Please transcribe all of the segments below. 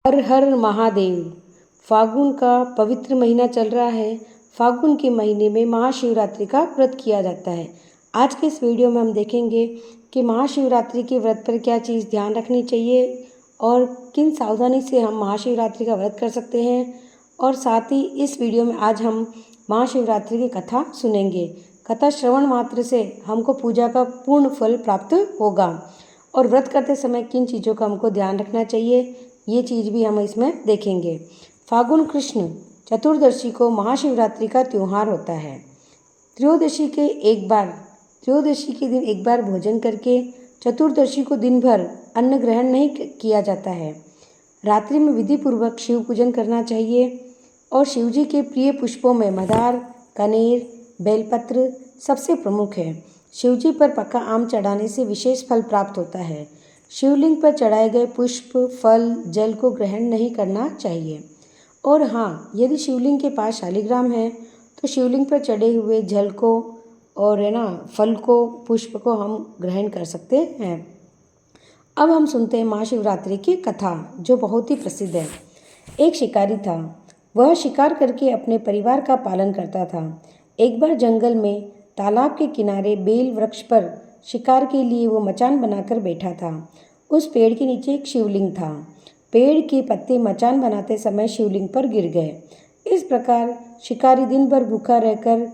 हर हर महादेव। फागुन का पवित्र महीना चल रहा है। फागुन के महीने में महाशिवरात्रि का व्रत किया जाता है। आज के इस वीडियो में हम देखेंगे कि महाशिवरात्रि के व्रत पर क्या चीज़ ध्यान रखनी चाहिए और किन सावधानी से हम महाशिवरात्रि का व्रत कर सकते हैं। और साथ ही इस वीडियो में आज हम महाशिवरात्रि की कथा सुनेंगे। कथा श्रवण मात्र से हमको पूजा का पूर्ण फल प्राप्त होगा। और व्रत करते समय किन चीज़ों का हमको ध्यान रखना चाहिए, ये चीज़ भी हम इसमें देखेंगे। फागुन कृष्ण चतुर्दशी को महाशिवरात्रि का त्यौहार होता है। त्रयोदशी के दिन एक बार भोजन करके चतुर्दशी को दिन भर अन्न ग्रहण नहीं किया जाता है। रात्रि में विधि पूर्वक शिव पूजन करना चाहिए और शिव जी के प्रिय पुष्पों में मदार, कनेर, बेलपत्र सबसे प्रमुख है। शिव जी पर पका आम चढ़ाने से विशेष फल प्राप्त होता है। शिवलिंग पर चढ़ाए गए पुष्प, फल, जल को ग्रहण नहीं करना चाहिए। और हाँ, यदि शिवलिंग के पास शालिग्राम है तो शिवलिंग पर चढ़े हुए जल को और फल को, पुष्प को हम ग्रहण कर सकते हैं। अब हम सुनते हैं महाशिवरात्रि की कथा, जो बहुत ही प्रसिद्ध है। एक शिकारी था। वह शिकार करके अपने परिवार का पालन करता था। एक बार जंगल में तालाब के किनारे बेल वृक्ष पर शिकार के लिए वो मचान बनाकर बैठा था। उस पेड़ के नीचे एक शिवलिंग था। पेड़ के पत्ते मचान बनाते समय शिवलिंग पर गिर गए। इस प्रकार शिकारी दिन भर भूखा रहकर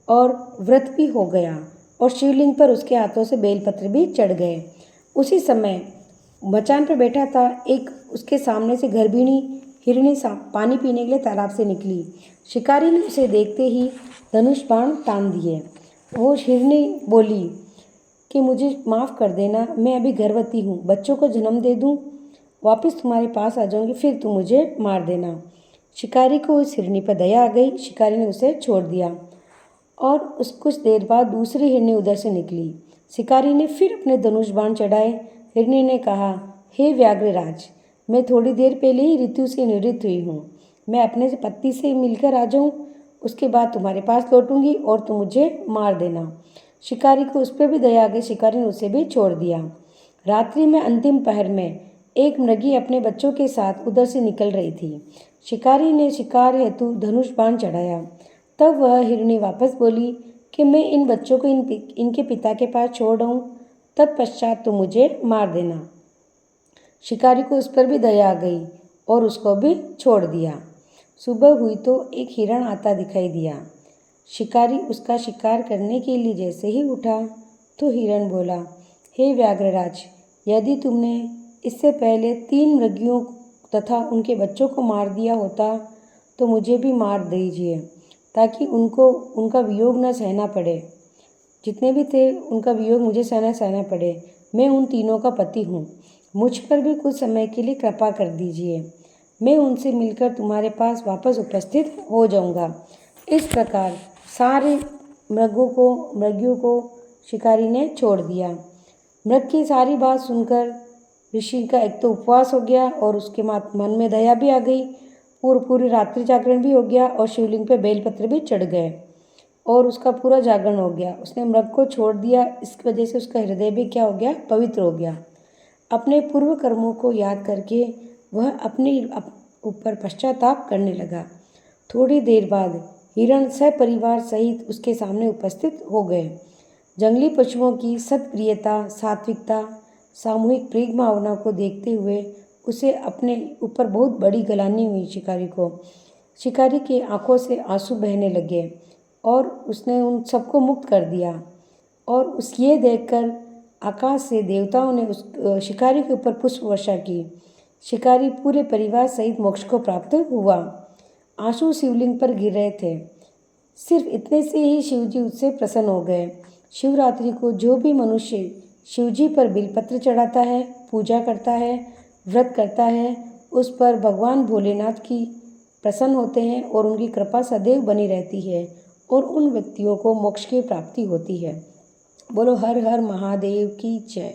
और व्रत भी हो गया और शिवलिंग पर उसके हाथों से बेलपत्र भी चढ़ गए। उसी समय मचान पर बैठा था, एक उसके सामने से गर्भिणी हिरणी पानी पीने के लिए तालाब से निकली। शिकारी ने उसे देखते ही धनुष बाण तान दिए। वो हिरणी बोली कि मुझे माफ़ कर देना, मैं अभी गर्भवती हूँ, बच्चों को जन्म दे दूँ, वापस तुम्हारे पास आ जाऊँगी, फिर तुम मुझे मार देना। शिकारी को उस हिरणी पर दया आ गई। शिकारी ने उसे छोड़ दिया और कुछ देर बाद दूसरी हिरणी उधर से निकली। शिकारी ने फिर अपने धनुष बाण चढ़ाए। हिरणी ने कहा, हे व्याघ्रराज, मैं थोड़ी देर पहले ही ऋतु से निवृत्त हुई हूँ। मैं अपने पति से मिलकर आ जाऊँ, उसके बाद तुम्हारे पास लौटूंगी और तुम मुझे मार देना। शिकारी को उस पर भी दया आ गई। शिकारी ने उसे भी छोड़ दिया। रात्रि में अंतिम पहर में एक मृगी अपने बच्चों के साथ उधर से निकल रही थी। शिकारी ने शिकार हेतु धनुष बाण चढ़ाया। तब वह हिरणी वापस बोली कि मैं इन बच्चों को इनके पिता के पास छोड़ आऊँ, तत्पश्चात तुम मुझे मार देना। शिकारी को उस पर भी दया आ गई और उसको भी छोड़ दिया। सुबह हुई तो एक हिरण आता दिखाई दिया। शिकारी उसका शिकार करने के लिए जैसे ही उठा तो हिरण बोला, हे व्याघ्रराज, यदि तुमने इससे पहले 3 मृगियों तथा उनके बच्चों को मार दिया होता तो मुझे भी मार दीजिए, ताकि उनका वियोग न सहना पड़े। जितने भी थे उनका वियोग मुझे सहना पड़े। मैं उन तीनों का पति हूँ। मुझ पर भी कुछ समय के लिए कृपा कर दीजिए। मैं उनसे मिलकर तुम्हारे पास वापस उपस्थित हो जाऊंगा। इस प्रकार सारे मृगियों को शिकारी ने छोड़ दिया। मृग की सारी बात सुनकर ऋषि का एक तो उपवास हो गया और उसके मन में दया भी आ गई। पूरी रात्रि जागरण भी हो गया और शिवलिंग पे बेलपत्र भी चढ़ गए और उसका पूरा जागरण हो गया। उसने मृग को छोड़ दिया। इसकी वजह से उसका हृदय भी क्या हो गया, पवित्र हो गया। अपने पूर्व कर्मों को याद करके वह अपने ऊपर पश्चाताप करने लगा। थोड़ी देर बाद हिरण सपरिवार सहित उसके सामने उपस्थित हो गए। जंगली पशुओं की सत्प्रियता, सात्विकता, सामूहिक प्रेम भावना को देखते हुए उसे अपने ऊपर बहुत बड़ी गलानी हुई। शिकारी की आंखों से आंसू बहने लगे और उसने उन सबको मुक्त कर दिया। और ये देखकर आकाश से देवताओं ने उस शिकारी के ऊपर पुष्प वर्षा की। शिकारी पूरे परिवार सहित मोक्ष को प्राप्त हुआ। आंसू शिवलिंग पर गिर रहे थे। सिर्फ इतने से ही शिवजी उससे प्रसन्न हो गए। शिवरात्रि को जो भी मनुष्य शिवजी पर बिलपत्र चढ़ाता है, पूजा करता है, व्रत करता है, उस पर भगवान भोलेनाथ की प्रसन्न होते हैं और उनकी कृपा सदैव बनी रहती है और उन व्यक्तियों को मोक्ष की प्राप्ति होती है। बोलो हर हर महादेव की जय।